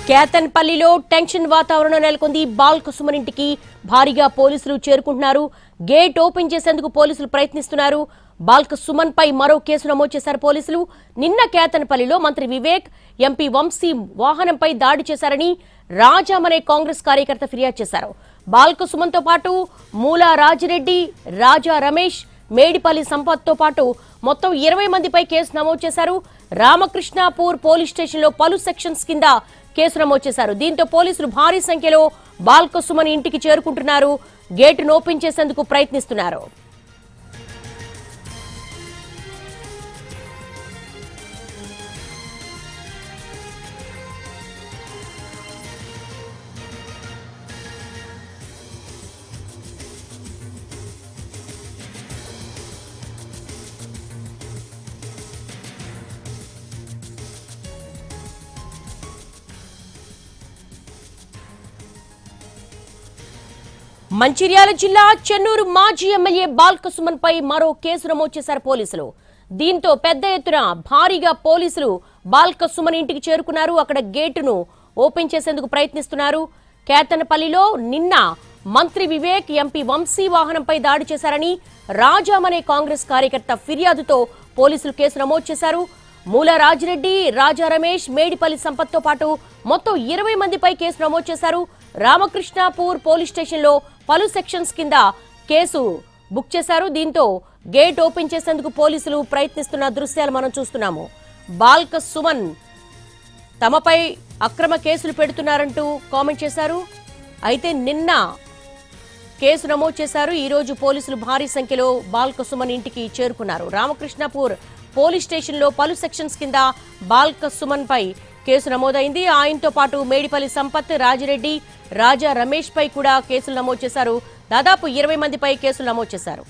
కేతన్పల్లిలో tension వాతావరణం నెలకొంది. బాల్క ఇంటికి భారీగా పోలీసులు చేరుకుంటున్నారు. గేట్ ఓపెన్ చేసేందుకు పోలీసులు ప్రయత్నిస్తున్నారు. బాల్క సుమన్ పై మరో కేసు నమోదు చేశారు పోలీసులు. నిన్న కేతన్పల్లిలో మంత్రి వివేక్, ఎంపీ వంశీ వాహనంపై దాడి చేశారని రాజామనే కాంగ్రెస్ కార్యకర్త ఫిర్యాదు చేశారు. బాల్క సుమన్ తో పాటు మూలా రాజిరెడ్డి, రాజా రమేష్, మేడిపల్లి సంపత్తో పాటు మొత్తం 20 మందిపై కేసు నమోదు చేశారు. రామకృష్ణాపూర్ పోలీస్ స్టేషన్లో పలు సెక్షన్స్ కింద కేసు నమోదు చేశారు. దీంతో పోలీసులు భారీ సంఖ్యలో బాల్క సుమన్ ఇంటికి చేరుకుంటున్నారు. గేటును ఓపెన్ చేసేందుకు ప్రయత్నిస్తున్నారు. మంచిర్యాల జిల్లా చెన్నూరు మాజీ ఎమ్మెల్యే బాల్క సుమన్ పై మరో కేసు నమోదు చేశారు పోలీసులు. దీంతో పెద్ద ఎత్తున భారీగా పోలీసులు బాల్క సుమన్ ఇంటికి చేరుకున్నారు. అక్కడ గేటును ఓపెన్ చేసేందుకు ప్రయత్నిస్తున్నారు. కేతనపల్లిలో నిన్న మంత్రి వివేక్, ఎంపీ వంశీ వాహనంపై దాడి చేశారని రాజామనే కాంగ్రెస్ కార్యకర్త ఫిర్యాదుతో పోలీసులు కేసు నమోదు చేశారు. మూల రాజిరెడ్డి, రాజా రమేష్, మేడిపల్లి సంపత్తో పాటు మొత్తం 20 మందిపై కేసు నమోదు చేశారు. రామకృష్ణాపూర్ పోలీస్ స్టేషన్లో పలు సెక్షన్స్ కింద కేసు బుక్ చేశారు. దీంతో గేట్ ఓపెన్ చేసేందుకు పోలీసులు ప్రయత్నిస్తున్న దృశ్యాలు మనం చూస్తున్నాము. బాల్క సుమన్ తమపై అక్రమ కేసులు పెడుతున్నారంటూ కామెంట్ చేశారు. అయితే నిన్న కేసు నమోదు చేశారు. ఈ రోజు పోలీసులు భారీ సంఖ్యలో బాల్క సుమన్ ఇంటికి చేరుకున్నారు. రామకృష్ణాపూర్ పోలీస్ స్టేషన్లో పలు సెక్షన్స్ కింద బాల్క సుమన్ పై కేసు నమోదైంది. ఆయనతో పాటు మేడిపల్లి సంపత్, రాజిరెడ్డి, రాజా రమేష్ పై కూడా కేసులు నమోదు చేశారు. దాదాపు 20 మందిపై కేసులు నమోదు చేశారు.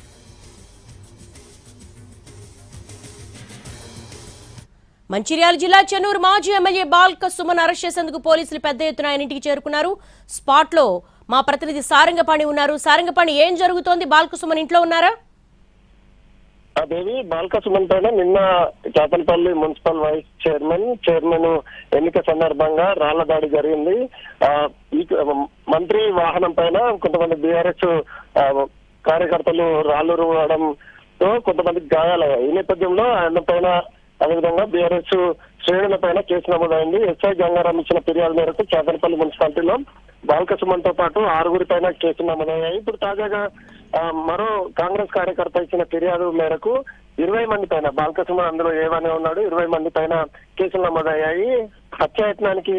మంచిర్యాల జిల్లా చెన్నూరు మాజీ ఎమ్మెల్యే బాల్క సుమన్ అరెస్ట్ చేసేందుకు పోలీసులు పెద్ద ఎత్తున ఆయన ఇంటికి చేరుకున్నారు. స్పాట్ లో మా ప్రతినిధి సారంగపాణి ఉన్నారు. సారంగపాణి, ఏం జరుగుతోంది? బాల్క సుమన్ ఇంట్లో ఉన్నారా? దేవి, బాల్క సుమన్ పైన నిన్న కేతన్పల్లి మున్సిపల్ వైస్ చైర్మన్ ఎన్నిక సందర్భంగా రాళ్ల దాడి జరిగింది. ఈ మంత్రి వాహనం పైన కొంతమంది బీఆర్ఎస్ కార్యకర్తలు రాళ్లు రువ్వడంతో కొంతమందికి గాయాలయ్యాయి. ఈ నేపథ్యంలో ఆయన పైన అదేవిధంగా బీఆర్ఎస్ శ్రేణుల పైన కేసు నమోదైంది. ఎస్ఐ గంగారాం ఇచ్చిన ఫిర్యాదు మేరకు కేతన్పల్లి మున్సిపాలిటీలో బాల్క సుమన్ తో పాటు 6 పైన కేసు నమోదయ్యాయి. ఇప్పుడు తాజాగా మరో కాంగ్రెస్ కార్యకర్త ఇచ్చిన ఫిర్యాదు మేరకు 20 మంది పైన, బాల్క సుమన్ అందులో ఏమని ఉన్నాడు, 20 మంది పైన కేసులు నమోదయ్యాయి. హత్యాయత్నానికి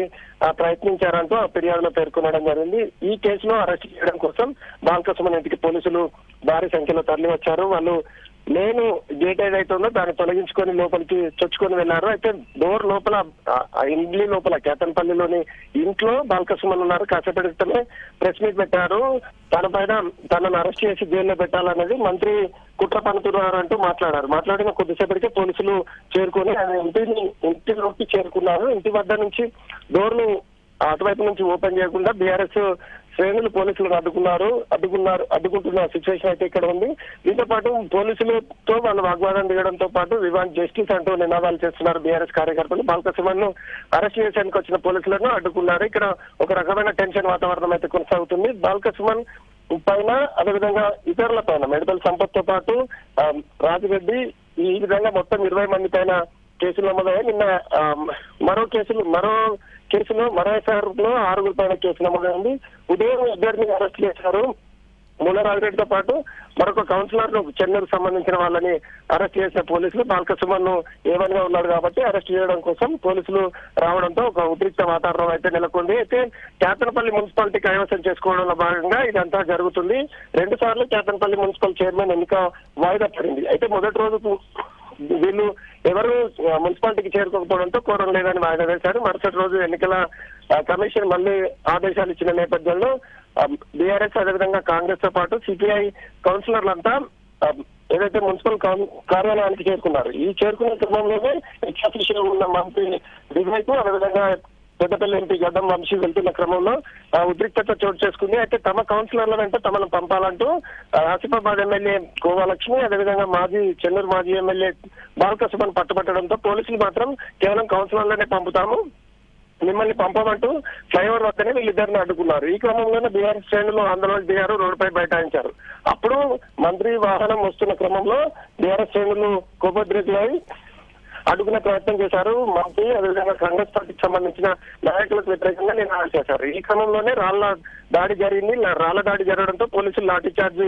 ప్రయత్నించారంటూ ఆ ఫిర్యాదులో పేర్కొనడం జరిగింది. ఈ కేసులో అరెస్ట్ చేయడం కోసం బాల్క సుమన్ ఇంటికి పోలీసులు భారీ సంఖ్యలో తరలి వచ్చారు. వాళ్ళు నేను గేట్ ఏదైతే ఉందో దాన్ని తొలగించుకొని లోపలికి చొచ్చుకొని వెళ్లారు. అయితే డోర్ లోపల, ఇండ్లీ లోపల కేతన్పల్లిలోని ఇంట్లో బాల్క సుమన్ ఉన్నారు. కాసేపటి క్రితమే ప్రెస్ మీట్ పెట్టారు. తనను అరెస్ట్ చేసి జైల్లో పెట్టాలనేది మంత్రి కుట్ర పన్నుతున్నారంటూ మాట్లాడిన కొద్దిసేపటికే పోలీసులు చేరుకొని ఆయన ఇంటిలోకి చేరుకున్నారు. ఇంటి వద్ద నుంచి డోర్ను అటువైపు నుంచి ఓపెన్ చేయకుండా బీఆర్ఎస్ శ్రేణులు పోలీసులను అడ్డుకుంటున్న సిచ్యువేషన్ అయితే ఇక్కడ ఉంది. దీంతో పాటు పోలీసులతో వాళ్ళు వాగ్వాదం దిగడంతో పాటు వివాన్ జస్టిస్ అంటూ నినాదాలు చేస్తున్నారు బీఆర్ఎస్ కార్యకర్తలు. బాల్క సుమన్ ను అరెస్ట్ చేసేందుకు వచ్చిన పోలీసులను అడ్డుకున్నారు. ఇక్కడ ఒక రకమైన టెన్షన్ వాతావరణం అయితే కొనసాగుతుంది. బాల్క సుమన్ పైన, అదేవిధంగా ఇతరుల పైన, మెడికల్ సంపత్ తో పాటు రాజిరెడ్డి, ఈ విధంగా మొత్తం 20 మంది పైన కేసులు నమోదయ్యాయి. నిన్న మరో కేసులో మరో ఎఫ్ఐఆర్లో 6 పైన కేసు నమోదైంది. ఉదయం 2 అరెస్ట్ చేశారు. మూల రాజిరెడ్డితో పాటు మరొక కౌన్సిలర్ చెన్నూరు సంబంధించిన వాళ్ళని అరెస్ట్ చేసిన పోలీసులు బాల్క సుమన్ ను ఏమనిగా ఉన్నాడు కాబట్టి అరెస్ట్ చేయడం కోసం పోలీసులు రావడంతో ఒక ఉద్రిక్త వాతావరణం అయితే నెలకొంది. అయితే కేతన్పల్లి మున్సిపాలిటీ కైవసం చేసుకోవడంలో భాగంగా ఇదంతా జరుగుతుంది. 2 సార్లు కేతన్పల్లి మున్సిపల్ చైర్మన్ ఎన్నిక వాయిదా పడింది. అయితే మొదటి రోజు వీళ్ళు ఎవరు మున్సిపాలిటీకి చేరుకోకపోవడంతో కోరం లేదని వాయిదా వేశారు. మరుసటి రోజు ఎన్నికల కమిషన్ మళ్ళీ ఆదేశాలు ఇచ్చిన నేపథ్యంలో బీఆర్ఎస్, అదేవిధంగా కాంగ్రెస్ తో పాటు సిపిఐ కౌన్సిలర్లంతా ఏదైతే మున్సిపల్ కార్యాలయానికి చేరుకున్నారు. ఈ చేరుకునే క్రమంలోనే ఎక్స్ ఉన్న మంత్రి వివేక్, అదేవిధంగా పెద్దపల్లి ఎంపీ గడ్డం వంశీ వెళ్తున్న క్రమంలో ఉద్రిక్తత చోటు చేసుకుంది. అయితే తమ కౌన్సిలర్ల వెంట తమను పంపాలంటూ ఆసిఫాబాద్ ఎమ్మెల్యే కోవాలక్ష్మి, అదేవిధంగా చెన్నూరు మాజీ ఎమ్మెల్యే బాల్క సుమన్ పట్టుబట్టడంతో పోలీసులు మాత్రం కేవలం కౌన్సిలర్లనే పంపుతాము, మిమ్మల్ని పంపమంటూ ఫ్లైఓవర్ వద్దనే వీళ్ళిద్దరిని అడ్డుకున్నారు. ఈ క్రమంలోనే బీఆర్ఎస్ శ్రేణులు ఆందోళనకు దిగారు, రోడ్డుపై బైఠాయించారు. అప్పుడు మంత్రి వాహనం వస్తున్న క్రమంలో బీఆర్ఎస్ శ్రేణులు కోపోద్రికులై అడ్డుకునే ప్రయత్నం చేశారు. మంత్రి అదేవిధంగా కాంగ్రెస్ పార్టీకి సంబంధించిన నాయకులకు వ్యతిరేకంగా నినాదాలు చేశారు. ఈ క్రమంలోనే రాళ్ల దాడి జరిగింది. రాళ్ల దాడి జరగడంతో పోలీసులు లాఠీ చార్జ్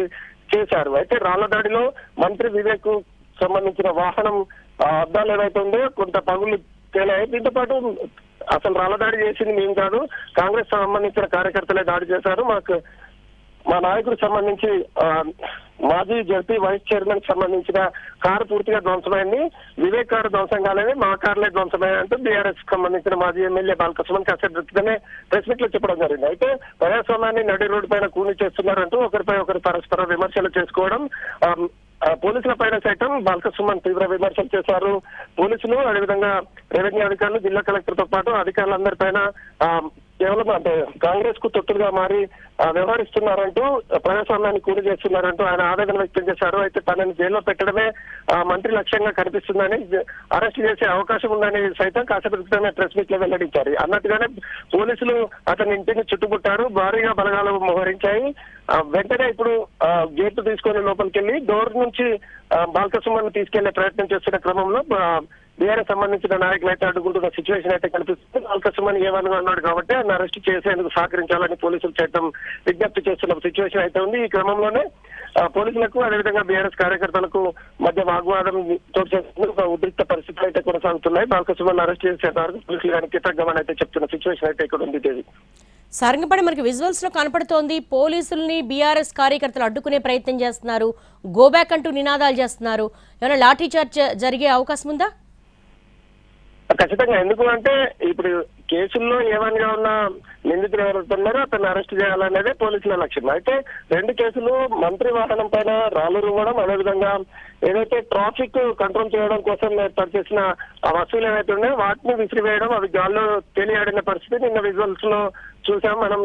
చేశారు. అయితే రాళ్ల దాడిలో మంత్రి వివేక్ సంబంధించిన వాహనం అద్దాలు ఏవైతే ఉందో కొంత పగులు తేలాయి. దీంతో పాటు అసలు రాళ్ల దాడి చేసింది మేము కాదు, కాంగ్రెస్ సంబంధించిన కార్యకర్తలే దాడి చేశారు. మా నాయకుడికి సంబంధించి మాజీ జడ్పీ వైస్ చైర్మన్ కి సంబంధించిన కారు పూర్తిగా ధ్వంసమైంది. వివేక్ కారు ధ్వంసం కాలేదు, మా కార్లే ధ్వంసమయ్యాయంటూ బీఆర్ఎస్ కి సంబంధించిన మాజీ ఎమ్మెల్యే బాలకృష్ణ కాసేపటిగానే ప్రెస్ మీట్ లో చెప్పడం జరిగింది. అయితే ప్రజాస్వామ్యాన్ని నడి రోడ్డు పైన కూని చేస్తున్నారంటూ ఒకరిపై ఒకరు పరస్పర విమర్శలు చేసుకోవడం, పోలీసుల పైన సైతం బాలకృష్ణ తీవ్ర విమర్శలు చేశారు. పోలీసులు అదేవిధంగా రెవెన్యూ అధికారులు, జిల్లా కలెక్టర్ తో పాటు అధికారులందరిపైన కేవలం అంటే కాంగ్రెస్ కు తొత్తులుగా మారి వ్యవహరిస్తున్నారంటూ, ప్రజాస్వామ్యాన్ని కూలి చేస్తున్నారంటూ ఆయన ఆవేదన వ్యక్తం చేశారు. అయితే తనని జైల్లో పెట్టడమే మంత్రి లక్ష్యంగా కనిపిస్తుందని, అరెస్ట్ చేసే అవకాశం ఉందని సైతం కాసేపు క్రితమే ప్రెస్ మీట్ లో వెల్లడించారు. అన్నట్టుగానే పోలీసులు అతని ఇంటిని చుట్టుముట్టారు, భారీగా బలగాలు మోహరించాయి. వెంటనే ఇప్పుడు గేట్ తీసుకొని లోపలికి వెళ్లి డోర్ నుంచి బాలకృష్ణను తీసుకెళ్లే ప్రయత్నం చేస్తున్న క్రమంలో బీఆర్ఎస్ సంబంధించిన నాయకులు అయితే అడ్డుకుంటున్న సిచ్యువేషన్ అయితే కనిపిస్తుంది. బాలకృష్ణ ఏమని అన్నాడు కాబట్టి ఆయన అరెస్ట్ చేసేందుకు సహకరించాలని పోలీసులు చట్టం విజ్ఞప్తి చేస్తున్న సిచ్యువేషన్ అయితే ఉంది. ఈ క్రమంలోనే పోలీసులకు అదేవిధంగా బీఆర్ఎస్ కార్యకర్తలకు మధ్య వాగ్వాదం చోటు చేసుకుని ఒక ఉద్రిక్త పరిస్థితులు అయితే కొనసాగుతున్నాయి. బాలకృష్ణ అరెస్ట్ చేసేందుకు పోలీసులు కానీ కృతజ్ఞమని అయితే చెప్తున్న సిచ్యువేషన్ అయితే ఇక్కడ ఉంది. దేవి సారంగపాణి, మనకి విజువల్స్ లో కనపడుతోంది పోలీసుల్ని బీఆర్ఎస్ కార్యకర్తలు అడ్డుకునే ప్రయత్నం చేస్తున్నారు, గోబ్యాక్ అంటూ నినాదాలు చేస్తున్నారు. ఏమైనా లాఠీ చార్జ్ జరిగే అవకాశం ఉందా? ఖచ్చితంగా. ఎందుకు అంటే ఇప్పుడు కేసుల్లో ఏవన్గా ఉన్న నిందితులు ఎవరుతున్నారో అతన్ని అరెస్ట్ చేయాలనేదే పోలీసుల లక్ష్యం. అయితే 2 కేసులు మంత్రి వాహనం పైన రాళ్లు రువ్వడం, అదేవిధంగా ఏదైతే ట్రాఫిక్ కంట్రోల్ చేయడం కోసం ఏర్పాటు చేసిన ఆ వస్తువులు ఏవైతే ఉన్నాయో వాటిని విసిరివేయడం, అవి గాల్లో తేలియాడిన పరిస్థితి నిన్న విజువల్స్ లో చూసాం. మనం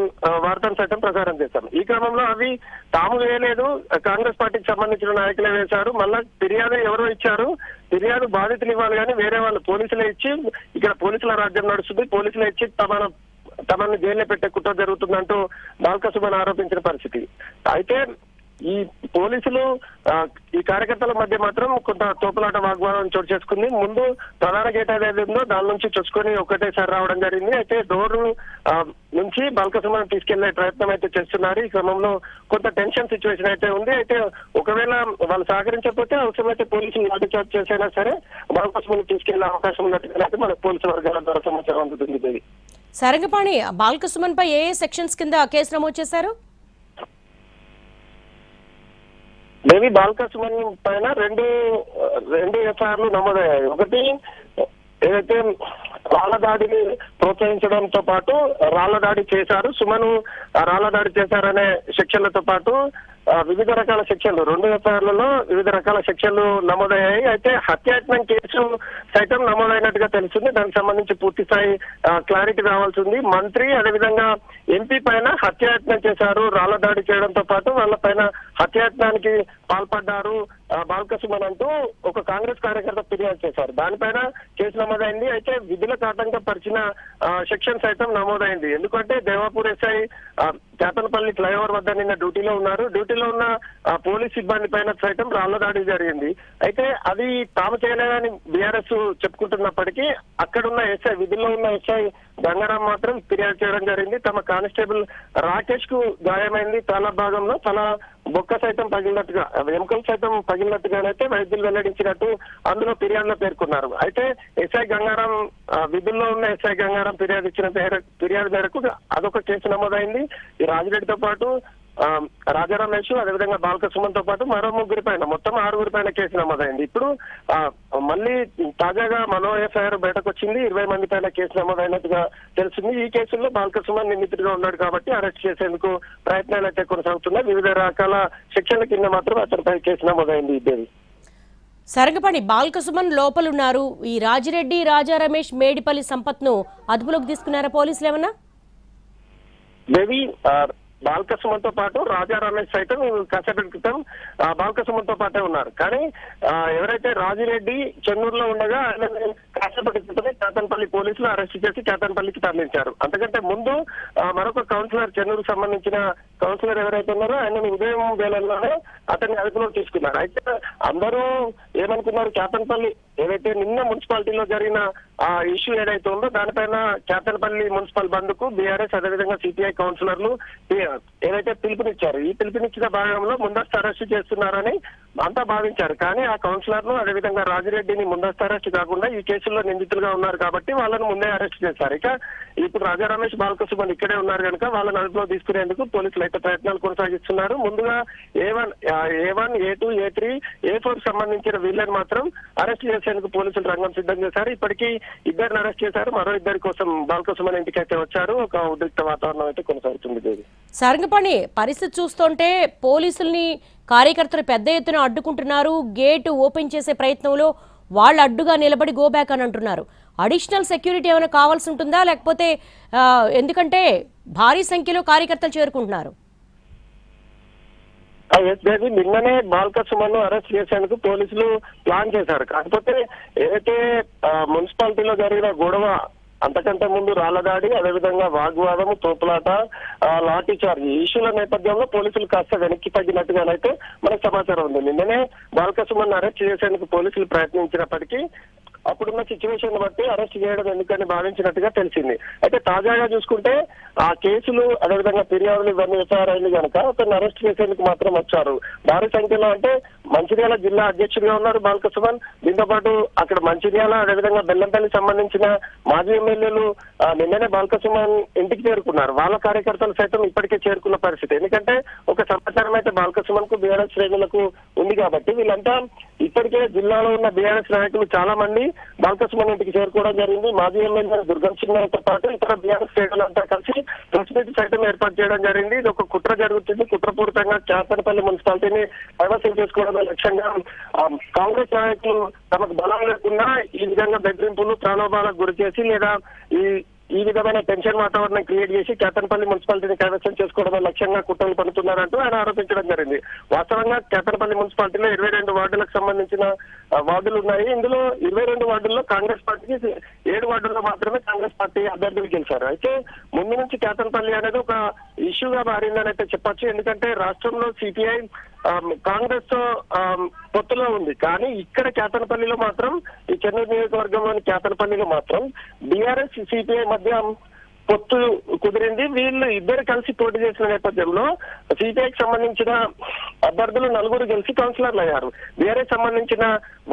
వార్తను సైతం ప్రసారం చేశాం. ఈ క్రమంలో అవి తాము వేయలేదు, కాంగ్రెస్ పార్టీకి సంబంధించిన నాయకులే వేశారు. మళ్ళా ఫిర్యాదు ఎవరో ఇచ్చారు, ఫిర్యాదు బాధితులు ఇవ్వాలి కానీ వేరే వాళ్ళు పోలీసులే ఇచ్చి, ఇక్కడ పోలీసుల రాజ్యం నడుస్తుంది, పోలీసులే ఇచ్చి తమను జైల్లో పెట్టే కుట్ర జరుగుతుందంటూ బాలకృష్ణ ఆరోపించిన పరిస్థితి. అయితే ఈ పోలీసులు ఈ కార్యకర్తల మధ్య మాత్రం కొంత తోపులాట వాగ్వాదం చోటు చేసుకుంది. ముందు ప్రధాన గేట్ ఏదైతే ఉందో దాని నుంచి చొచ్చుకొని ఒకటేసారి రావడం జరిగింది. అయితే డోర్ నుంచి బాలకృష్ణ తీసుకెళ్లే ప్రయత్నం అయితే చేస్తున్నారు. ఈ క్రమంలో కొంత టెన్షన్ సిచ్యువేషన్ అయితే ఉంది. అయితే ఒకవేళ వాళ్ళు సహకరించకపోతే అవసరమైతే పోలీసులు లాఠీ చార్జ్ చేసైనా సరే బాలకృష్ణ తీసుకెళ్లే అవకాశం ఉన్నట్టుగా మనకు పోలీసు వర్గాల ద్వారా సమాచారం అందుతుంది. సారంగపాణి, బాలకృష్ణ పై ఏ సెక్షన్స్ కింద కేసు నమోదు చేశారు? దేవి బాలకృష్ణ పైన రెండు ఎఫ్ఐఆర్లు నమోదయ్యాయి. ఒకటి ఏదైతే రాళ్ల దాడిని ప్రోత్సహించడంతో పాటు రాళ్ల దాడి చేశారు, సుమను రాళ్ల దాడి చేశారనే సెక్షన్లతో పాటు వివిధ రకాల సెక్షన్లు 2 ఎఫ్ఐఆర్లలో వివిధ రకాల సెక్షన్లు నమోదయ్యాయి. అయితే హత్యాయత్నం కేసు సైతం నమోదైనట్టుగా తెలుస్తుంది. దానికి సంబంధించి పూర్తి స్థాయి క్లారిటీ రావాల్సి ఉంది. మంత్రి అదేవిధంగా ఎంపీ పైన హత్యాయత్నం చేశారు, రాళ్ల దాడి చేయడంతో పాటు వాళ్ళ పైన హత్యాయత్నానికి పాల్పడ్డారు బాలకృష్ణ అంటూ ఒక కాంగ్రెస్ కార్యకర్త ఫిర్యాదు చేశారు. దానిపైన కేసు నమోదైంది. అయితే విధులకు ఆటంకం పరిచిన సెక్షన్ సైతం నమోదైంది. ఎందుకంటే దేవాపూర్ ఎస్ఐ చేతనపల్లి ఫ్లైఓవర్ వద్ద నిన్న డ్యూటీలో ఉన్నారు. డ్యూటీలో ఉన్న పోలీస్ సిబ్బంది పైన సైతం రాళ్ల దాడి జరిగింది. అయితే అది తాము చేయలేదని బీఆర్ఎస్ చెప్పుకుంటున్నప్పటికీ అక్కడున్న ఎస్ఐ, విధుల్లో ఉన్న ఎస్ఐ గంగారాం మాత్రం ఫిర్యాదు చేయడం జరిగింది. తమ కానిస్టేబుల్ రాకేష్ కు గాయమైంది, తల భాగంలో తల బొక్క సైతం పగిలినట్టుగా, ఎముకలు సైతం పగిలినట్టుగానైతే వైద్యులు వెల్లడించినట్టు అందులో ఫిర్యాదులో పేర్కొన్నారు. అయితే ఎస్ఐ గంగారాం, విధుల్లో ఉన్న ఎస్ఐ గంగారాం ఫిర్యాదు మేరకు అదొక కేసు నమోదైంది. ఈ రాజిరెడ్డితో పాటు రాజా రమేష్ అదేవిధంగా బాలకృష్ణతో పాటు మరో 3 పైన మొత్తం 6 పైన కేసు నమోదైంది. ఇప్పుడు మళ్ళీ తాజాగా మరో ఎఫ్ఐఆర్ బయటకు వచ్చింది. 20 మంది పైన కేసు నమోదైనట్టుగా తెలిసింది. ఈ కేసుల్లో బాలకృష్ణ నిందితుడిగా ఉన్నాడు కాబట్టి అరెస్ట్ చేసేందుకు ప్రయత్నాలు అయితే కొనసాగుతున్నాయి. వివిధ రకాల శిక్షల కింద మాత్రం అతనిపై కేసు నమోదైంది. ఇద్దరు సరంగపాణి, బాలకృష్ణ లోపలున్నారు. ఈ రాజిరెడ్డి, రాజా రమేష్, మేడిపల్లి సంపత్ను అదుపులోకి తీసుకున్నారా పోలీసులు ఏమన్నా? దేవి బాల్క సుమన్ తో పాటు రాజా రమేష్ సైతం కాసేపటి క్రితం బాల్క సుమన్ తో పాటే ఉన్నారు. కానీ ఎవరైతే రాజిరెడ్డి చెన్నూరులో ఉండగా ఆయన కాసేపటి క్రితమే కేతన్పల్లి పోలీసులు అరెస్ట్ చేసి కేతన్పల్లికి తరలించారు. అంతకంటే ముందు మరొక కౌన్సిలర్ చెన్నూరు సంబంధించిన కౌన్సిలర్ ఎవరైతే ఉన్నారో ఆయన ఉదయం వేళల్లోనే అతన్ని అదుపులోకి తీసుకున్నారు. అయితే అందరూ ఏమనుకున్నారు, కేతన్పల్లి ఏదైతే నిన్న మున్సిపాలిటీలో జరిగిన ఆ ఇష్యూ ఏదైతే ఉందో దానిపైన కేతన్పల్లి మున్సిపల్ బంద్ కు బీఆర్ఎస్ అదేవిధంగా సిపిఐ కౌన్సిలర్లు ఏదైతే పిలుపునిచ్చారు, ఈ పిలుపునిచ్చిన భాగంలో ముందస్తు అరెస్టు చేస్తున్నారని అంతా భావించారు. కానీ ఆ కౌన్సిలర్లు అదేవిధంగా రాజిరెడ్డిని ముందస్తు అరెస్ట్ కాకుండా ఈ కేసుల్లో నిందితులుగా ఉన్నారు కాబట్టి వాళ్ళని ముందే అరెస్ట్ చేశారు. ఇక ఇప్పుడు రాజా రమేష్ బాల్క సుమన్ ఇక్కడే ఉన్నారు కనుక వాళ్ళని అదుపులో తీసుకునేందుకు పోలీసులు అయితే ప్రయత్నాలు కొనసాగిస్తున్నారు. ముందుగా A1, A2, A3, A4 సంబంధించిన వీళ్ళని మాత్రం అరెస్ట్ చేసేందుకు పోలీసులు రంగం సిద్ధం చేశారు. ఇప్పటికీ ఇద్దరిని అరెస్ట్ చేశారు. మరో ఇద్దరి కోసం బాల్క సుమన్ ఇంటికి అయితే వచ్చారు. ఒక ఉద్రిక్త వాతావరణం అయితే కొనసాగుతుంది. దేవి సారంగపాణి, పరిస్థితి చూస్తుంటే పోలీసుల్ని కార్యకర్తలు పెద్ద ఎత్తున అడ్డుకుంటున్నారు. గేటు ఓపెన్ చేసే ప్రయత్నంలో వాళ్ళు అడ్డుగా నిలబడి గో బ్యాక్ అని అంటున్నారు. అడిషనల్ సెక్యూరిటీ ఏమైనా కావాల్సి ఉంటుందా, లేకపోతే ఎందుకంటే భారీ సంఖ్యలో కార్యకర్తలు చేరుకుంటున్నారు? నిన్ననే బాల్క సుమన్ అరెస్ట్ చేసేందుకు పోలీసులు ప్లాన్ చేశారు. కాకపోతే ఏదైతే మున్సిపాలిటీలో జరిగిన గొడవ, అంతకంటే ముందు రాళ్లదాడి, అదేవిధంగా వాగ్వాదము, తోపులాట, లాఠీ చార్జ్ ఈ ఇష్యూల నేపథ్యంలో పోలీసులు కాస్త వెనక్కి తగ్గినట్టుగానైతే మనకు సమాచారం ఉంది. నిన్ననే బాల్క సుమన్ అరెస్ట్ చేసేందుకు పోలీసులు ప్రయత్నించినప్పటికీ అప్పుడున్న సిచ్యువేషన్ బట్టి అరెస్ట్ చేయడం ఎందుకని భావించినట్టుగా తెలిసింది. అయితే తాజాగా చూసుకుంటే ఆ కేసులు అదేవిధంగా ఫిర్యాదులు ఇవన్నీ విచారాలు కనుక అతన్ని అరెస్ట్ చేసేందుకు మాత్రం వచ్చారు. భారీ సంఖ్యలో అంటే మంచిర్యాల జిల్లా అధ్యక్షుడిగా ఉన్నారు బాల్క సుమన్. దీంతో పాటు అక్కడ మంచిర్యాల అదేవిధంగా బెల్లంపల్లి సంబంధించిన మాజీ ఎమ్మెల్యేలు నిన్ననే బాల్క సుమన్ ఇంటికి చేరుకున్నారు. వాళ్ళ కార్యకర్తలు సైతం ఇప్పటికే చేరుకున్న పరిస్థితి. ఎందుకంటే ఒక సమాచారం అయితే బాల్క సుమన్ కు బీఆర్ఎస్ శ్రేణులకు ఉంది కాబట్టి వీళ్ళంతా ఇప్పటికే జిల్లాలో ఉన్న బీఆర్ఎస్ నాయకులు చాలా మంది బాల్క సుమన్ ఇంటికి చేరుకోవడం జరిగింది. మాజీ ఎమ్మెల్యే దుర్గం సింగ్తో పాటు ఇతర బీఆర్ఎస్ శ్రేణులంతా కలిసి ప్రెస్ మీట్ సైతం ఏర్పాటు చేయడం జరిగింది. ఇది ఒక కుట్ర జరుగుతుంది. కుట్రపూరితంగా కేతన్పల్లి మున్సిపాలిటీని కైవసం చేసుకోవడమే లక్ష్యంగా కాంగ్రెస్ నాయకులు తమకు బలం లేకుండా ఈ విధంగా బెదిరింపులు, ప్రలోభాలకు గురి చేసి లేదా ఈ విధమైన టెన్షన్ వాతావరణం క్రియేట్ చేసి కేతన్పల్లి మున్సిపాలిటీని కైవసం చేసుకోవడమే లక్ష్యంగా కుట్రలు పడుతున్నారంటూ ఆయన ఆరోపించడం జరిగింది. వాస్తవంగా కేతన్పల్లి మున్సిపాలిటీలో 22 వార్డులకు సంబంధించిన వార్డులు ఉన్నాయి. ఇందులో 22 వార్డుల్లో కాంగ్రెస్ పార్టీకి 7 వార్డుల్లో మాత్రమే కాంగ్రెస్ పార్టీ అభ్యర్థులు గెలిచారు. అయితే ముందు నుంచి కేతన్పల్లి అనేది ఒక ఇష్యూగా మారిందని అయితే చెప్పొచ్చు. ఎందుకంటే రాష్ట్రంలో సిపిఐ కాంగ్రెస్ తో పొత్తులో ఉంది. కానీ ఇక్కడ కేతన్పల్లిలో మాత్రం, ఈ చెన్నూరు నియోజకవర్గంలోని కేతన్పల్లిలో మాత్రం బీఆర్ఎస్ సిపిఐ మధ్య పొత్తు కుదిరింది. వీళ్ళు ఇద్దరు కలిసి పోటీ చేసిన నేపథ్యంలో సిపిఐకి సంబంధించిన అభ్యర్థులు 4 గెలిచి కౌన్సిలర్లు అయ్యారు. బీఆర్ఎస్ సంబంధించిన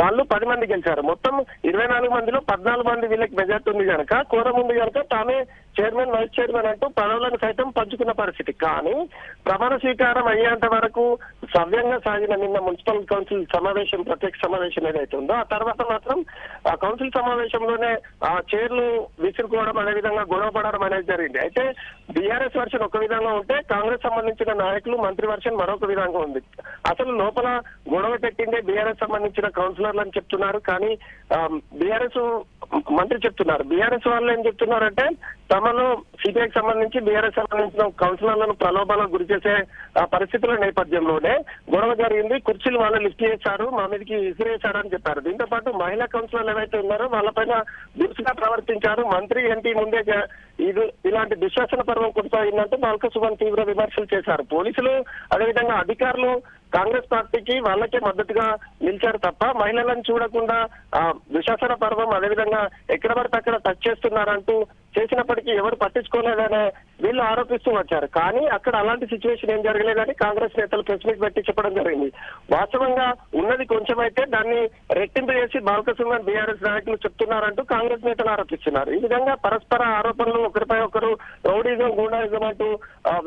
వాళ్ళు 10 మంది గెలిచారు. మొత్తం 24 మందిలో 14 మంది వీళ్ళకి మెజార్టీ ఉంది కనుక, కోరం ఉంది కనుక తామే చైర్మన్, వైస్ చైర్మన్ అంటూ పదవులను సైతం పంచుకున్న పరిస్థితి. కానీ ప్రమాణ స్వీకారం అయ్యేంత వరకు సవ్యంగా సాగిన నిన్న మున్సిపల్ కౌన్సిల్ సమావేశం, ప్రత్యేక సమావేశం ఏదైతే ఉందో ఆ తర్వాత మాత్రం ఆ కౌన్సిల్ సమావేశంలోనే ఆ చైర్లు విసురుకోవడం, అదేవిధంగా గొడవ పడడం అనేది జరిగింది. అయితే బీఆర్ఎస్ వర్షన్ ఒక విధంగా ఉంటే కాంగ్రెస్ సంబంధించిన నాయకులు, మంత్రి వర్షన్ మరొక విధంగా ఉంది. అసలు లోపల గొడవ పెట్టిందే బీఆర్ఎస్ సంబంధించిన కౌన్సిలర్లు అని చెప్తున్నారు. కానీ బీఆర్ఎస్ మంత్రి చెప్తున్నారు. బీఆర్ఎస్ వాళ్ళు ఏం చెప్తున్నారంటే తమలో సిపిఐకి సంబంధించి బీఆర్ఎస్ సంబంధించిన కౌన్సిలర్లను ప్రలోభాలకు గురి చేసే పరిస్థితుల నేపథ్యంలోనే గొడవ జరిగింది. కుర్చీలు వాళ్ళు లిఫ్ట్ చేశారు, మా మీదకి విసిరేశారు అని చెప్పారు. దీంతో పాటు మహిళా కౌన్సిలర్లు ఏవైతే ఉన్నారో వాళ్ళపైన దురుసుగా ప్రవర్తించారు. మంత్రి, ఎంపీ ముందే ఇలాంటి దుశ్శాసన పర్వం కొనసాగిందంటూ బాల్క సుమన్ తీవ్ర విమర్శలు చేశారు. పోలీసులు అదేవిధంగా అధికారులు కాంగ్రెస్ పార్టీకి వాళ్ళకే మద్దతుగా నిలిచారు తప్ప మహిళలను చూడకుండా దుశాసన పర్వం అదేవిధంగా ఎక్కడ పడితే అక్కడ టచ్ చేస్తున్నారంటూ చేసినప్పటికీ ఎవరు పట్టించుకోలేదనే వీళ్ళు ఆరోపిస్తూ వచ్చారు. కానీ అక్కడ అలాంటి సిచ్యువేషన్ ఏం జరగలేదని కాంగ్రెస్ నేతలు ప్రెస్ మీట్ పెట్టి చెప్పడం జరిగింది. వాస్తవంగా ఉన్నది కొంచెమైతే దాన్ని రెట్టింపు చేసి బాల్క సుమన్ బీఆర్ఎస్ నాయకులు చెప్తున్నారంటూ కాంగ్రెస్ నేతలు ఆరోపిస్తున్నారు. ఈ విధంగా పరస్పర ఆరోపణలు, ఒకరిపై ఒకరు రౌడీజం, గూండాయిజం అంటూ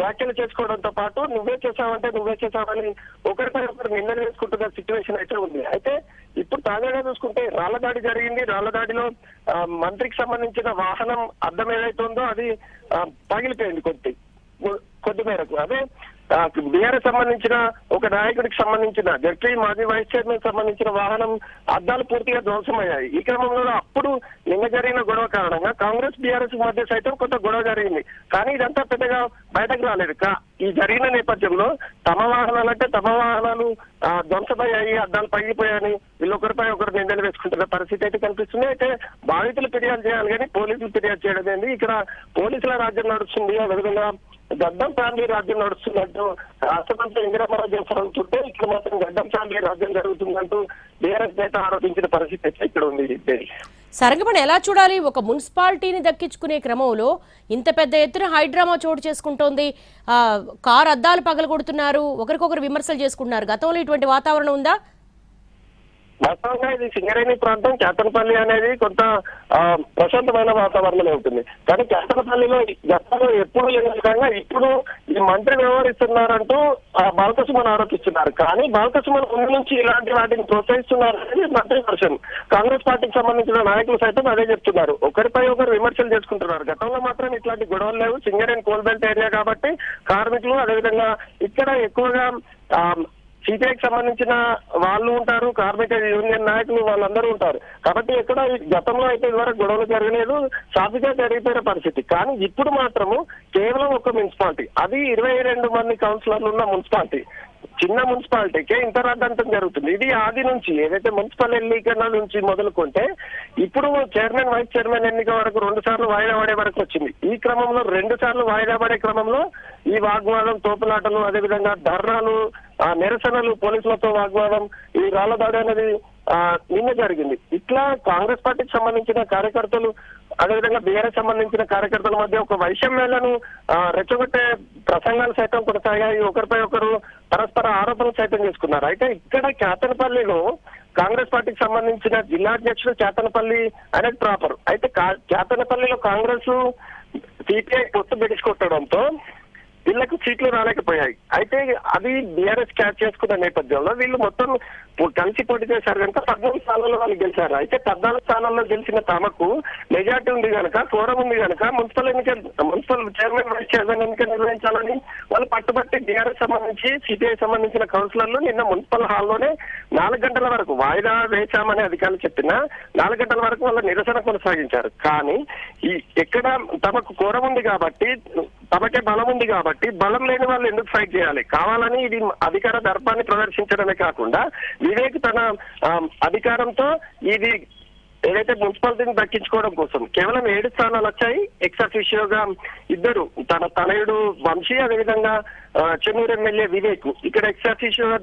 వ్యాఖ్యలు చేసుకోవడంతో పాటు నువ్వే చేశావని ఒకరిపై ఒకరు నిందలు వేసుకుంటున్న సిచ్యువేషన్ అయితే ఉంది. అయితే ఇప్పుడు తాజాగా చూసుకుంటే రాళ్లదాడి జరిగింది. రాళ్లదాడిలో మంత్రికి సంబంధించిన వాహనం అద్దం ఏదైతే ఉందో అది పగిలిపోయింది కొద్ది మేరకు. అదే బీఆర్ఎస్ సంబంధించిన ఒక నాయకుడికి సంబంధించిన జడ్పీ మాజీ వైస్ చైర్మన్ సంబంధించిన వాహనం అద్దాలు పూర్తిగా ధ్వంసమయ్యాయి. ఈ క్రమంలో అప్పుడు నిన్న జరిగిన గొడవ కారణంగా కాంగ్రెస్ బీఆర్ఎస్ మధ్య సైతం కొంత గొడవ జరిగింది. కానీ ఇదంతా పెద్దగా బయటకు రాలేదు. ఈ జరిగిన నేపథ్యంలో తమ వాహనాలు ధ్వంసమయ్యాయి, అద్దాలు పగిలిపోయాయని వీళ్ళొకరిపై ఒకరు నిందలు వేసుకుంటున్న పరిస్థితి అయితే కనిపిస్తుంది. అయితే బాధితులు ఫిర్యాదు చేయాలి కానీ పోలీసులు ఫిర్యాదు చేయడం ఏంది? ఇక్కడ పోలీసుల రాజ్యం నడుస్తుంది, అదేవిధంగా గడ్డం ఫ్యామిలీ రాజ్యం నడుస్తున్నట్టు రాష్ట్రమంతా ఇందిరమ్మ రాజ్యం సాగుతుంటే ఇక్కడ మాత్రం గడ్డం ఫ్యామిలీ రాజ్యం జరుగుతుందంటూ బీఆర్ఎస్ నేత ఆరోపించిన పరిస్థితి అయితే ఇక్కడ ఉంది. సరంగపని ఎలా చూడాలి? ఒక మున్సిపాలిటీని దక్కించుకునే క్రమంలో ఇంత పెద్ద ఎత్తున హైడ్రామా చోటు చేసుకుంటోంది. కారు అద్దాలు పగలగొడుతున్నారు, ఒకరికొకరు విమర్శలు చేసుకుంటున్నారు. గతంలో ఇటువంటి వాతావరణం ఉందా? వాస్తవంగా ఇది సింగరేణి ప్రాంతం, కేతనపల్లి అనేది కొంత ప్రశాంతమైన వాతావరణమే ఉంటుంది. కానీ కేతనపల్లిలో గతంలో ఎప్పుడు లేని విధంగా ఇప్పుడు ఈ మంత్రి వ్యవహరిస్తున్నారంటూ బాలకసుమన్ ఆరోపిస్తున్నారు. కానీ బాలకసుమన్ ముందు నుంచి ఇలాంటి వాటిని ప్రోత్సహిస్తున్నారు అనేది మంత్రి వర్షన్. కాంగ్రెస్ పార్టీకి సంబంధించిన నాయకులు సైతం అదే చెప్తున్నారు. ఒకరిపై ఒకరు విమర్శలు చేసుకుంటున్నారు. గతంలో మాత్రం ఇట్లాంటి గొడవలు లేవు. సింగరేణి కోల్బెల్ట్ ఏరియా కాబట్టి కార్మికులు అదేవిధంగా ఇక్కడ ఎక్కువగా సిపిఐకి సంబంధించిన వాళ్ళు ఉంటారు, కార్మిక యూనియన్ నాయకులు వాళ్ళందరూ ఉంటారు. కాబట్టి ఎక్కడ గతంలో అయితే ఇదివరకు గొడవలు జరగలేదు, సాఫీగా జరిగిపోయిన పరిస్థితి. కానీ ఇప్పుడు మాత్రము కేవలం ఒక మున్సిపాలిటీ, అది 22 మంది కౌన్సిలర్లు ఉన్న మున్సిపాలిటీ, చిన్న మున్సిపాలిటీకే ఇంత రాద్ధాంతం జరుగుతుంది. ఇది ఆది నుంచి ఏదైతే మున్సిపల్ ఎన్నికల నుంచి మొదలుకుంటే ఇప్పుడు చైర్మన్ వైస్ చైర్మన్ ఎన్నిక వరకు 2 సార్లు వాయిదా పడే వరకు వచ్చింది. ఈ క్రమంలో 2 సార్లు వాయిదా పడే క్రమంలో ఈ వాగ్వాదం, తోపులాటలు, అదేవిధంగా ధర్నాలు, నిరసనలు, పోలీసులతో వాగ్వాదం, ఈ రాళ్ల దాడి అనేది నిన్న జరిగింది. ఇట్లా కాంగ్రెస్ పార్టీకి సంబంధించిన కార్యకర్తలు అదేవిధంగా బీఆర్ఎస్ సంబంధించిన కార్యకర్తల మధ్య ఒక వైషమ్యాలను రెచ్చగొట్టే ప్రసంగాలు సైతం కొనసాగాయి. ఒకరిపై ఒకరు పరస్పర ఆరోపణలు సైతం చేసుకున్నారు. అయితే ఇక్కడ కేతనపల్లిలో కాంగ్రెస్ పార్టీకి సంబంధించిన జిల్లా అధ్యక్షుడు కేతనపల్లి అనేది ప్రాపర్. అయితే కేతనపల్లిలో కాంగ్రెస్ సిపిఐ పొత్తు పెట్టించుకోవడంతో వీళ్ళకు సీట్లు రాలేకపోయాయి. అయితే అది బీఆర్ఎస్ క్యాచ్ చేసుకున్న నేపథ్యంలో వీళ్ళు మొత్తం కలిసి పోటీ చేశారు కనుక 14 స్థానాల్లో వాళ్ళు గెలిచారు. అయితే 14 స్థానాల్లో గెలిచిన తమకు మెజార్టీ ఉంది కనుక, కోరం ఉంది కనుక మున్సిపల్ చైర్మన్ వైస్ చైర్మన్ ఎన్నిక నిర్వహించాలని వాళ్ళు పట్టుబట్టి బీఆర్ఎస్ సంబంధించి సిపిఐ సంబంధించిన కౌన్సిలర్లు నిన్న మున్సిపల్ హాల్లోనే 4 గంటల వరకు వాయిదా వేశామని అధికారులు చెప్పినా 4 గంటల వరకు వాళ్ళ నిరసన కొనసాగించారు. కానీ ఎక్కడ తమకు కోరం ఉంది కాబట్టి, తమకే బలం ఉంది కాబట్టి బలం లేని వాళ్ళు ఎందుకు ఫైట్ చేయాలి? కావాలని ఇది అధికార దర్పాన్ని ప్రదర్శించడమే కాకుండా వివేక్ తన అధికారంతో ఇది ఏదైతే మున్సిపాలిటీని దక్కించుకోవడం కోసం కేవలం 7 స్థానాలు వచ్చాయి. ఎక్స్ అఫీషియోగా 2 తన తనయుడు వంశీ, అదేవిధంగా చెన్నూరు ఎమ్మెల్యే వివేక్ ఇక్కడ ఎక్స్ అఫీషియోగా